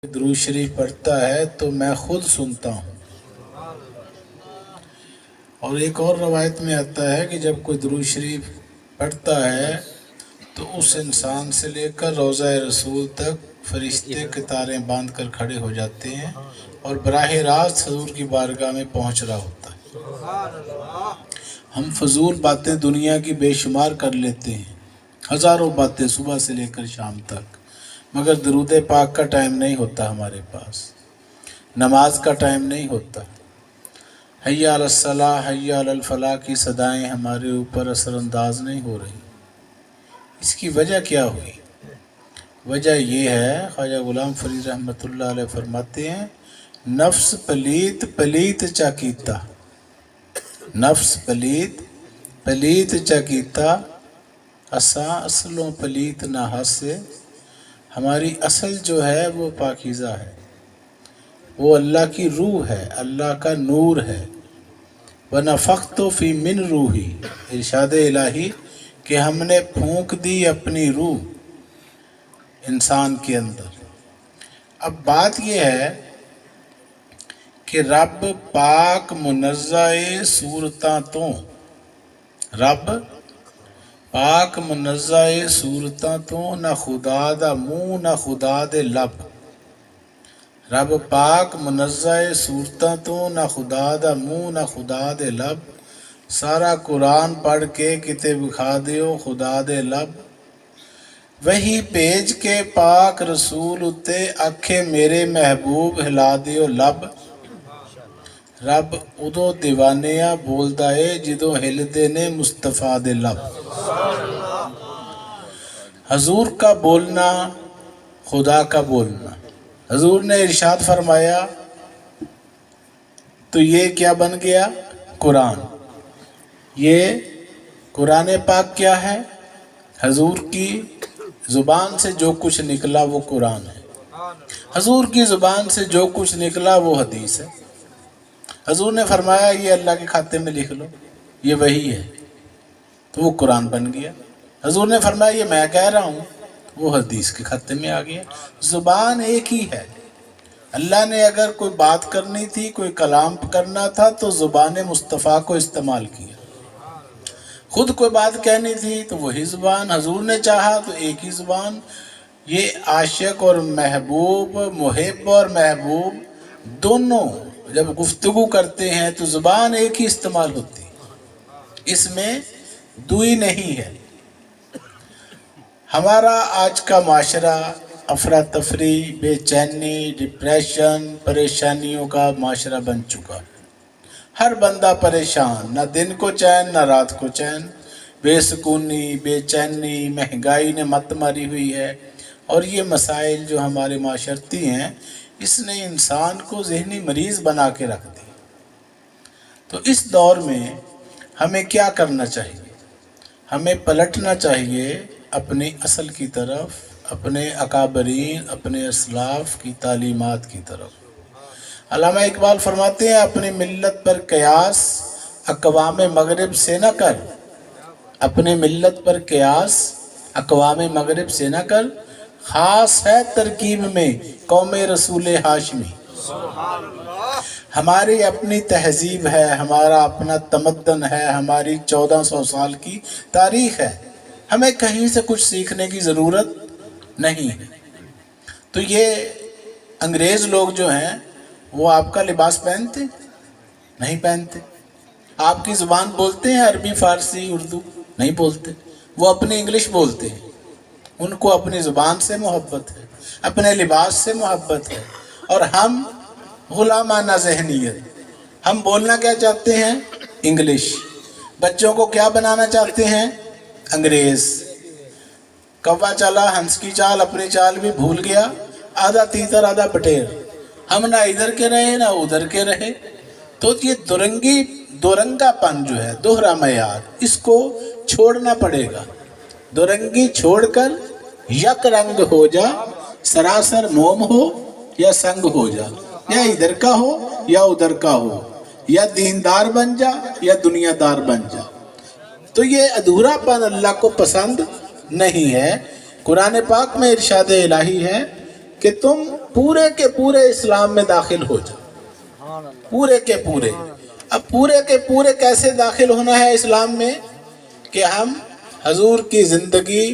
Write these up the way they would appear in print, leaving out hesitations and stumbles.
درود شریف پڑھتا ہے تو میں خود سنتا ہوں۔ اور ایک اور روایت میں آتا ہے کہ جب کوئی درود شریف پڑھتا ہے تو اس انسان سے لے کر روضہ رسول تک فرشتے قطاریں باندھ کر کھڑے ہو جاتے ہیں اور براہ راست حضور کی بارگاہ میں پہنچ رہا ہوتا ہے۔ ہم فضول باتیں دنیا کی بے شمار کر لیتے ہیں، ہزاروں باتیں صبح سے لے کر شام تک، مگر درود پاک کا ٹائم نہیں ہوتا ہمارے پاس، نماز کا ٹائم نہیں ہوتا۔ حی علی الصلاح حی علی الفلاح کی صدائیں ہمارے اوپر اثر انداز نہیں ہو رہی۔ اس کی وجہ کیا ہوئی؟ وجہ یہ ہے، خواجہ غلام فرید رحمۃ اللہ علیہ فرماتے ہیں، نفس پلیت پلیت چا کیتا، نفس پلیت پلیت چا کیتا، اساں اصلوں پلیت نہ ہاسے۔ ہماری اصل جو ہے وہ پاکیزہ ہے، وہ اللہ کی روح ہے، اللہ کا نور ہے۔ وَنَفَخْتُ فِي مِن روحی، ارشاد الہی کہ ہم نے پھونک دی اپنی روح انسان کے اندر۔ اب بات یہ ہے کہ رب پاک منزہ صورتاں تو، رب پاک منزہ صورتاں تو، نہ خدا دا منہ نہ خدا دے لب۔ رب پاک منزہ صورتاں تو، نہ خدا دا منہ نہ خدا دے لب۔ سارا قرآن پڑھ کے کتے بکھا دیو خدا دے لب۔ وہی بھیج کے پاک رسول اتے آکھے میرے محبوب ہلا دیو لب۔ رب ادو دیوانیاں بولدا ہے جدو ہلدے نے مصطفیٰ دے لب۔ حضور کا بولنا خدا کا بولنا۔ حضور نے ارشاد فرمایا تو یہ کیا بن گیا؟ قرآن۔ یہ قرآن پاک کیا ہے؟ حضور کی زبان سے جو کچھ نکلا وہ قرآن ہے، حضور کی زبان سے جو کچھ نکلا وہ حدیث ہے۔ حضور نے فرمایا یہ اللہ کے کھاتے میں لکھ لو، یہ وہی ہے، تو وہ قرآن بن گیا۔ حضور نے فرمایا یہ میں کہہ رہا ہوں، وہ حدیث کے کھاتے میں آ گیا۔ زبان ایک ہی ہے۔ اللہ نے اگر کوئی بات کرنی تھی، کوئی کلام کرنا تھا تو زبان مصطفیٰ کو استعمال کیا۔ خود کوئی بات کہنی تھی تو وہی زبان، حضور نے چاہا تو ایک ہی زبان۔ یہ عاشق اور محبوب، محب اور محبوب دونوں جب گفتگو کرتے ہیں تو زبان ایک ہی استعمال ہوتی ہے، اس میں دوئی نہیں ہے۔ ہمارا آج کا معاشرہ افراتفری، بے چینی، ڈپریشن، پریشانیوں کا معاشرہ بن چکا ہے۔ ہر بندہ پریشان، نہ دن کو چین نہ رات کو چین، بے سکونی، بے چینی، مہنگائی نے مت ماری ہوئی ہے، اور یہ مسائل جو ہمارے معاشرتی ہیں اس نے انسان کو ذہنی مریض بنا کے رکھ دی۔ تو اس دور میں ہمیں کیا کرنا چاہیے؟ ہمیں پلٹنا چاہیے اپنی اصل کی طرف، اپنے اکابرین، اپنے اسلاف کی تعلیمات کی طرف۔ علامہ اقبال فرماتے ہیں اپنی ملت پر قیاس اقوام مغرب سے نہ کر، اپنی ملت پر قیاس اقوام مغرب سے نہ کر، خاص ہے ترکیب میں قوم رسول ہاشمی۔ ہماری اپنی تہذیب ہے، ہمارا اپنا تمدن ہے، ہماری 1400 سال کی تاریخ ہے، ہمیں کہیں سے کچھ سیکھنے کی ضرورت نہیں ہے۔ تو یہ انگریز لوگ جو ہیں وہ آپ کا لباس پہنتے نہیں پہنتے، آپ کی زبان بولتے ہیں عربی، فارسی، اردو نہیں بولتے، وہ اپنی انگلش بولتے ہیں۔ ان کو اپنی زبان سے محبت ہے، اپنے لباس سے محبت ہے، اور ہم غلامانہ ذہنیت، ہم بولنا کیا چاہتے ہیں؟ انگلش۔ بچوں کو کیا بنانا چاہتے ہیں؟ انگریز۔ کوا چلا ہنس کی چال، اپنی چال بھی بھول گیا، آدھا تیتر آدھا بٹیر، ہم نہ ادھر کے رہے نہ ادھر کے رہے۔ تو یہ دورنگا پن جو ہے، دوہرا معیار، اس کو چھوڑنا پڑے گا۔ دورنگی چھوڑ کر یک رنگ ہو جا، سراسر موم ہو یا سنگ ہو جا، یا ادھر کا ہو یا ادھر کا ہو، یا دیندار بن جا یا دنیا دار بن جا۔ تو یہ ادھورا پن اللہ کو پسند نہیں ہے۔ قرآن پاک میں ارشاد الہی ہے کہ تم پورے کے پورے اسلام میں داخل ہو جاؤ، پورے کے پورے۔ اب پورے کے پورے کیسے داخل ہونا ہے اسلام میں؟ کہ ہم حضور کی زندگی،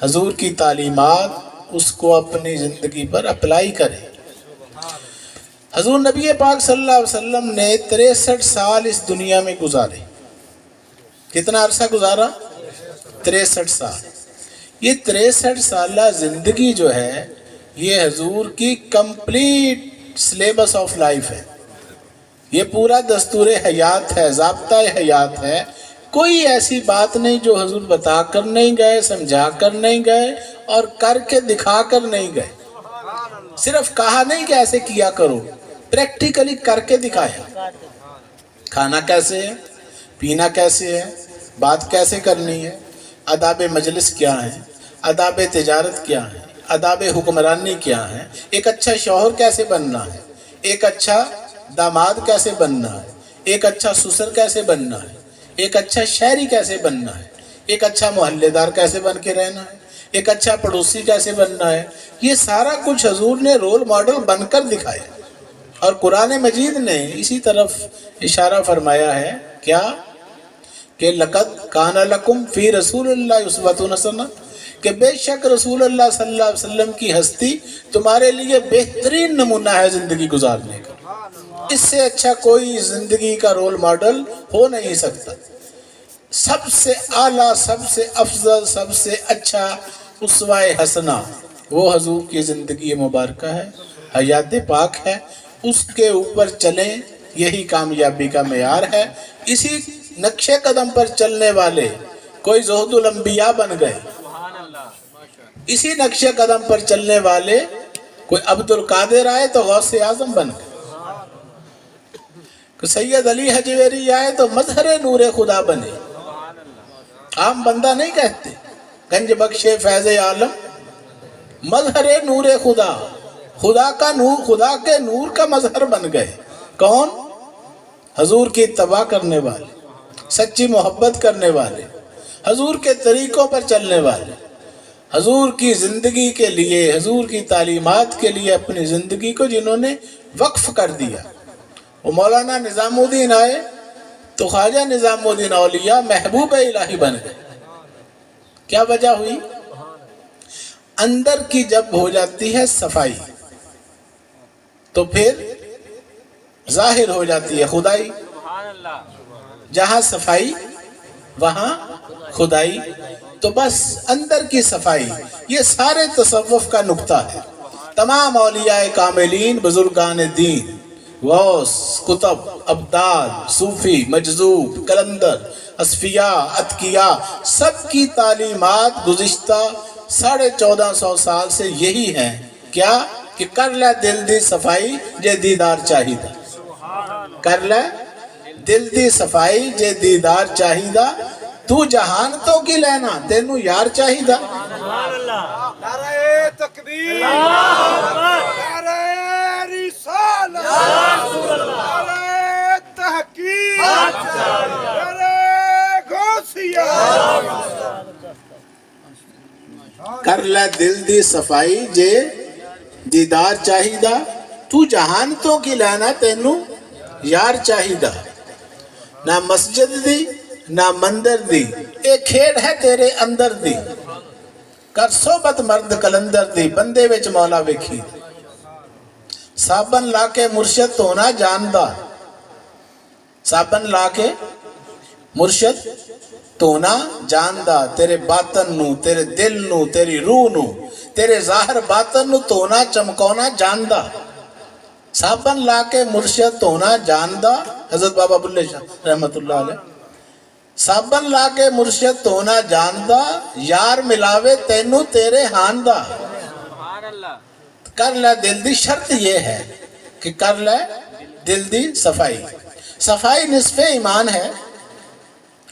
حضور کی تعلیمات، اس کو اپنی زندگی پر اپلائی کریں۔ حضور نبی پاک صلی اللہ علیہ وسلم نے 63 سال اس دنیا میں گزارے۔ کتنا عرصہ گزارا؟ 63 سال۔ یہ 63 سالہ زندگی جو ہے یہ حضور کی کمپلیٹ سلیبس آف لائف ہے، یہ پورا دستور حیات ہے، ضابطہ حیات ہے۔ کوئی ایسی بات نہیں جو حضور بتا کر نہیں گئے، سمجھا کر نہیں گئے اور کر کے دکھا کر نہیں گئے۔ صرف کہا نہیں کہ ایسے کیا کرو، پریکٹیکلی کر کے دکھایا۔ کھانا کیسے ہے، پینا کیسے ہے، بات کیسے کرنی ہے، آداب مجلس کیا ہیں، آداب تجارت کیا ہیں، آداب حکمرانی کیا ہیں، ایک اچھا شوہر کیسے بننا ہے، ایک اچھا داماد کیسے بننا ہے، ایک اچھا سسر کیسے بننا ہے، ایک اچھا شہری کیسے بننا ہے، ایک اچھا محلے دار کیسے بن کے رہنا ہے، ایک اچھا پڑوسی کیسے بننا ہے۔ یہ سارا کچھ حضور نے رول ماڈل بن کر دکھایا، اور قرآن مجید نے اسی طرف اشارہ فرمایا ہے کیا کہ لقد کان لکم فی رسول اللہ اسوۃ حسنہ، کہ بے شک رسول اللہ صلی اللہ علیہ وسلم کی ہستی تمہارے لیے بہترین نمونہ ہے زندگی گزارنے کا۔ اس سے اچھا کوئی زندگی کا رول ماڈل ہو نہیں سکتا۔ سب سے اعلیٰ، سب سے افضل، سب سے اچھا اسوہ حسنہ وہ حضور کی زندگی مبارکہ ہے، حیات پاک ہے، اس کے اوپر چلیں، یہی کامیابی کا معیار ہے۔ اسی نقش قدم پر چلنے والے کوئی زہد الانبیاء بن گئے، اسی نقش قدم پر چلنے والے کوئی عبد القادر آئے تو غوث اعظم بن گئے، کہ سید علی حجویری آئے تو مظہر نور خدا بنے۔ عام بندہ نہیں کہتے، گنج بخش فیض عالم، مظہر نور خدا، خدا کا نور، خدا کے نور کا مظہر بن گئے۔ کون؟ حضور کی اتباع کرنے والے، سچی محبت کرنے والے، حضور کے طریقوں پر چلنے والے، حضور کی زندگی کے لیے، حضور کی تعلیمات کے لیے اپنی زندگی کو جنہوں نے وقف کر دیا۔ وہ مولانا نظام الدین آئے تو خواجہ نظام الدین اولیاء محبوب الہی بن گئے۔ کیا وجہ ہوئی؟ اندر کی جب ہو جاتی ہے صفائی تو پھر ظاہر ہو جاتی ہے خدائی۔ جہاں صفائی وہاں خدائی، تو بس اندر کی صفائی، یہ سارے تصوف کا نقطہ ہے۔ تمام اولیاء کاملین، بزرگان دین، غوث، کتب، ابدال، صوفی، مجذوب، کلندر، اصفیاء، اتقیاء، سب کی تعلیمات گزشتہ 1450 سال سے یہی ہیں۔ کیا؟ کہ کر لے دل دی صفائی جے دیدار چاہیدہ، کر لے دل دی صفائی جے دیدار چاہیدہ، تو جہان تو کی لینا تینوں یار چاہیدہ۔ نعرہ تکبیر، نعرہ رسالت، نعرہ تحقیق، نعرہ غوثیہ۔ کر لے دل دی صفائی جے دیدار چاہیدہ، تو جہان تو کی لینا تینوں یار چاہیدہ۔ نہ مسجد دی نہ مندر دی، ایک کھیڑ ہے تیرے اندر دی، کر صحبت مرد کلندر دی، بندے وچ مولا ویکھی۔ صابن لا کے مرشد ہونا جاندہ، صابن لا کے مرشد تونا جاندہ، تیرے باطن نو، تیرے دل نو، تیری روح نو، تیرے ظاہر باطن نو تونا چمکونا جاندہ۔ صابن لا کے مرشد تونا جاندہ، حضرت بابا بلے شاہ رحمت اللہ علیہ۔ صابن لا کے مرشد تونا جاندہ، یار ملاوے تینوں تیرے ہاندہ۔ کر لے دل دی، شرط یہ ہے کہ کر لے دل دی صفائی۔ صفائی نصف ایمان ہے،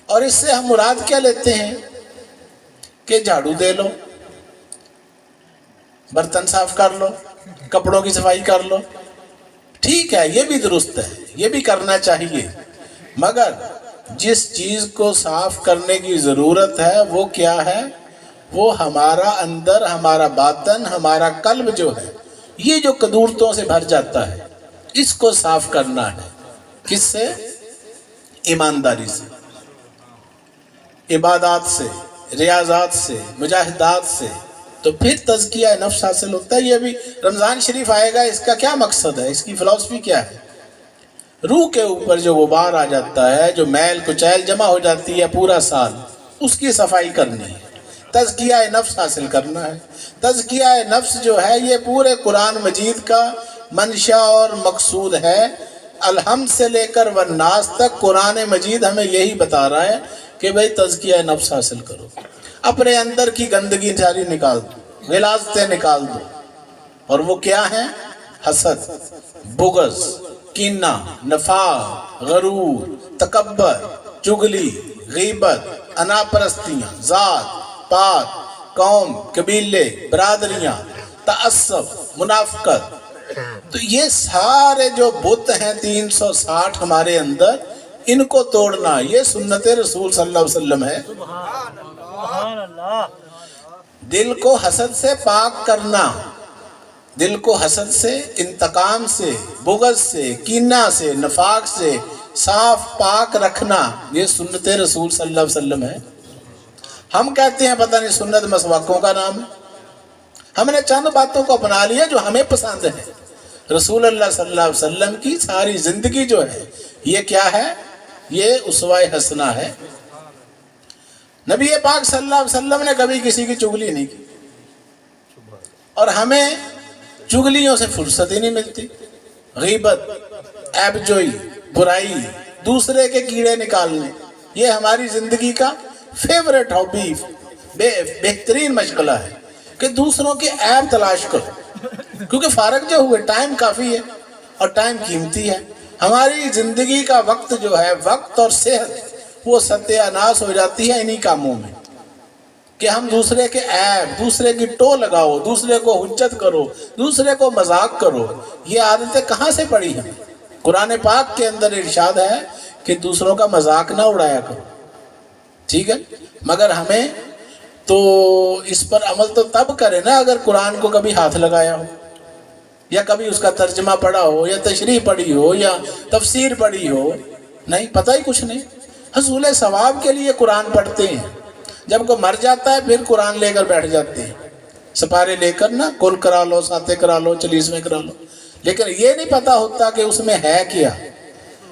اور اس سے ہم مراد کیا لیتے ہیں کہ جھاڑو دے لو، برتن صاف کر لو، کپڑوں کی صفائی کر لو، ٹھیک ہے، یہ بھی درست ہے، یہ بھی کرنا چاہیے، مگر جس چیز کو صاف کرنے کی ضرورت ہے وہ کیا ہے؟ وہ ہمارا اندر، ہمارا باطن، ہمارا قلب جو ہے یہ جو قدورتوں سے بھر جاتا ہے اس کو صاف کرنا ہے. کس سے؟ ایمانداری سے، عبادات سے، ریاضات سے، مجاہدات سے. تو پھر تزکیہ نفس حاصل ہوتا ہے. یہ ابھی رمضان شریف آئے گا، اس کا کیا مقصد ہے، اس کی فلسفی کیا ہے؟ روح کے اوپر جو غبار آ جاتا ہے، جو میل کچیل جمع ہو جاتی ہے پورا سال، اس کی صفائی کرنی ہے، تزکیہ نفس حاصل کرنا ہے. تزکیہ نفس جو ہے یہ پورے قرآن مجید کا منشا اور مقصود ہے. الحمد سے لے کر والناس تک قرآن مجید ہمیں یہی بتا رہا ہے کہ بھئی تزکیہ نفس حاصل کرو، اپنے اندر کی گندگی ساری نکال دو، غلاظتیں نکال دو. اور وہ کیا ہیں؟ حسد، بغض، کینہ، نفاق، غرور، تکبر، چغلی، غیبت، انا پرستیاں، ذات پات، قوم، قبیلے، برادریاں، تعصب، منافقت. تو یہ سارے جو بت ہیں 360 ہمارے اندر، ان کو توڑنا یہ سنت رسول صلی اللہ علیہ وسلم ہے. دل کو حسد سے پاک کرنا، دل کو حسد سے، انتقام سے، بغض سے، کینہ سے، نفاق سے صاف پاک رکھنا، یہ سنت رسول صلی اللہ علیہ وسلم ہے. ہم کہتے ہیں پتہ نہیں سنت مسواکوں کا نام ہے. ہم نے چند باتوں کو اپنا لیا جو ہمیں پسند ہے. رسول اللہ صلی اللہ علیہ وسلم کی ساری زندگی جو ہے یہ کیا ہے؟ یہ اسوہ حسنہ ہے. نبی پاک صلی اللہ علیہ وسلم نے کبھی کسی کی چغلی نہیں کی، اور ہمیں چغلیوں سے فرصت ہی نہیں ملتی. غیبت، عیب جوئی، برائی، دوسرے کے کیڑے نکالنے، یہ ہماری زندگی کا فیورٹ ہابی، بہترین مشغلہ ہے کہ دوسروں کے عیب تلاش کرو. کیونکہ فارغ جو ہوئے ٹائم کافی ہے اور ٹائم قیمتی ہے. ہماری زندگی کا وقت جو ہے، وقت اور صحت، وہ ستیہ ناس ہو جاتی ہے انہی کاموں میں کہ ہم دوسرے کے عیب، دوسرے کی ٹو لگاؤ، دوسرے کو حجت کرو، دوسرے کو مذاق کرو. یہ عادتیں کہاں سے پڑی ہیں؟ قرآن پاک کے اندر ارشاد ہے کہ دوسروں کا مذاق نہ اڑایا کرو. ٹھیک ہے، مگر ہمیں تو اس پر عمل تو تب کرے نا اگر قرآن کو کبھی ہاتھ لگایا ہو، یا کبھی اس کا ترجمہ پڑھا ہو، یا تشریح پڑھی ہو، یا تفسیر پڑھی ہو. نہیں، پتہ ہی کچھ نہیں. حصول ثواب کے لیے قرآن پڑھتے ہیں، جب کوئی مر جاتا ہے پھر قرآن لے کر بیٹھ جاتے ہیں، سپارے لے کر نا، کل کرا لو، ساتیں کرا لو، 40ویں کرا لو. لیکن یہ نہیں پتہ ہوتا کہ اس میں ہے کیا.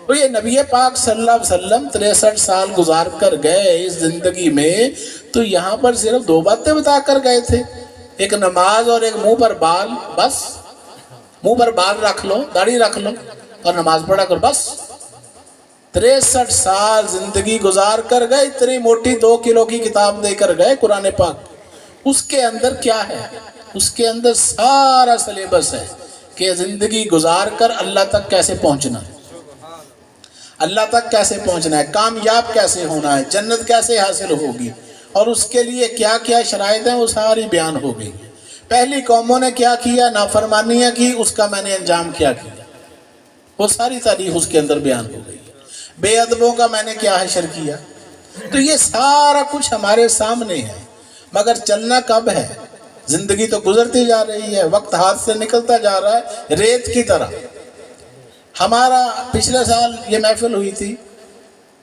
وہ یہ نبی پاک صلی اللہ علیہ وسلم 63 سال گزار کر گئے اس زندگی میں، تو یہاں پر صرف 2 باتیں بتا کر گئے تھے، ایک نماز اور ایک منہ پر بال. بس منہ پر بال رکھ لو، داڑھی رکھ لو اور نماز پڑھا کر. بس 63 سال زندگی گزار کر گئے، اتنی موٹی 2 کلو کی کتاب دے کر گئے قرآن پاک. اس کے اندر کیا ہے؟ اس کے اندر سارا سلیبس ہے کہ زندگی گزار کر اللہ تک کیسے پہنچنا ہے، اللہ تک کیسے پہنچنا ہے، کامیاب کیسے ہونا ہے، جنت کیسے حاصل ہوگی، اور اس کے لیے کیا کیا شرائط ہیں وہ ساری بیان ہو گئی. پہلی قوموں نے کیا کیا، نافرمانیاں کی، اس کا میں نے انجام کیا کیا، وہ ساری تاریخ اس کے اندر بیان ہو گئی. بے ادبوں کا میں نے کیا حشر کیا. تو یہ سارا کچھ ہمارے سامنے ہے، مگر چلنا کب ہے؟ زندگی تو گزرتی جا رہی ہے، وقت ہاتھ سے نکلتا جا رہا ہے ریت کی طرح. ہمارا پچھلے سال یہ محفل ہوئی تھی،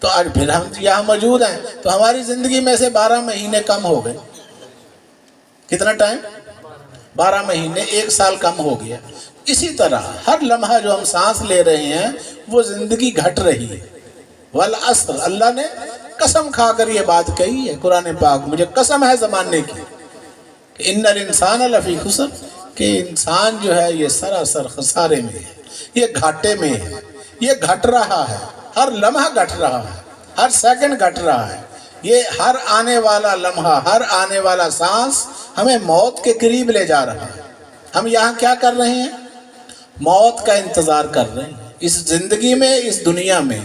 تو آج پھر ہم یہاں موجود ہیں، تو ہماری زندگی میں سے 12 مہینے کم ہو گئے. کتنا ٹائم؟ 12 مہینے، 1 سال کم ہو گیا. اسی طرح ہر لمحہ جو ہم سانس لے رہے ہیں وہ زندگی گھٹ رہی ہے. والعصر، اللہ نے قسم کھا کر یہ بات کہی ہے قرآن پاک، مجھے قسم ہے زمانے کی، کہ ان الانسان لفی خسر، کہ انسان جو ہے یہ سراسر خسارے میں ہے، یہ گھاٹے میں ہے، یہ گھٹ رہا ہے، ہر لمحہ گھٹ رہا ہے، ہر سیکنڈ گھٹ رہا ہے. یہ ہر آنے والا لمحہ، ہر آنے والا سانس ہمیں موت کے قریب لے جا رہا ہے. ہم یہاں کیا کر رہے ہیں؟ موت کا انتظار کر رہے ہیں. اس زندگی میں، اس دنیا میں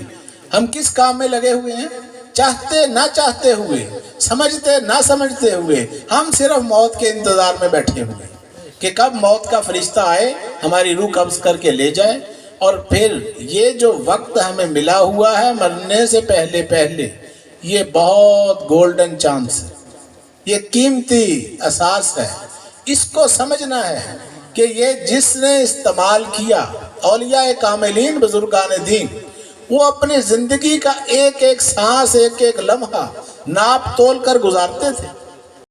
ہم کس کام میں لگے ہوئے ہیں؟ چاہتے نہ چاہتے ہوئے، سمجھتے نہ سمجھتے ہوئے، ہم صرف موت کے انتظار میں بیٹھے ہوئے کہ کب موت کا فرشتہ آئے، ہماری روح قبض کر کے لے جائے. اور پھر یہ جو وقت ہمیں ملا ہوا ہے مرنے سے پہلے پہلے، یہ بہت گولڈن چانس ہے، یہ قیمتی اساس ہے. اس کو سمجھنا ہے کہ یہ جس نے استعمال کیا اولیاء کاملین بزرگان دین، وہ اپنی زندگی کا ایک ایک سانس ایک ایک لمحہ ناپ تول کر گزارتے تھے.